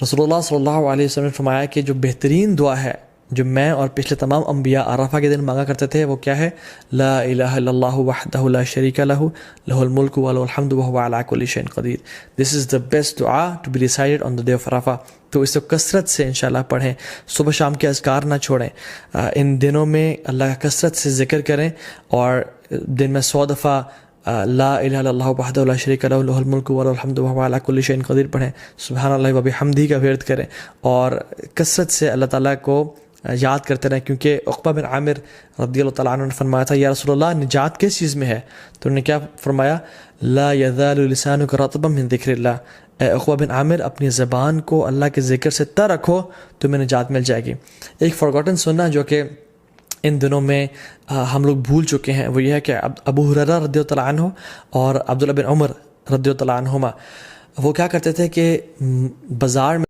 رسول اللہ صلی اللہ علیہ وسلم نے فرمایا کہ جو بہترین دعا ہے جو میں اور پچھلے تمام انبیاء عرفہ کے دن مانگا کرتے تھے وہ کیا ہے؟ لا الہ الا اللہ وحدہ لا شریک لہ لہ الملک وله الحمد وهو على كل شيء قدیر. This is the best dua to be recited on the day of Arafah. تو اس کو کثرت سے انشاءاللہ پڑھیں، صبح شام کے اذکار نہ چھوڑیں، ان دنوں میں اللہ کا کثرت سے ذکر کریں، اور دن میں 100 دفعہ لا الہ الا اللہ وحدہ لا شریک لہ لہ الملک وله الحمد وهو على كل شيء قدیر پڑھیں، سبحان اللہ و بحمدہ کا ورد کریں، اور کثرت سے اللہ تعالیٰ کو یاد کرتے رہیں. کیونکہ عقبہ بن عامر رضی اللہ تعالیٰ عنہ نے فرمایا تھا یا رسول اللہ نجات کس چیز میں ہے؟ تو انہوں نے کیا فرمایا؟ لا یزال لسانک رطبا من ذکر اللہ. اے عقبہ بن عامر اپنی زبان کو اللہ کے ذکر سے تر رکھو، تمہیں نجات مل جائے گی. ایک فارگوٹن سننا جو کہ ان دنوں میں ہم لوگ بھول چکے ہیں وہ یہ ہے کہ ابو ہریرہ رضی اللہ عنہ اور عبداللہ بن عمر رضی اللہ عنہما وہ کیا کرتے تھے کہ بازار میں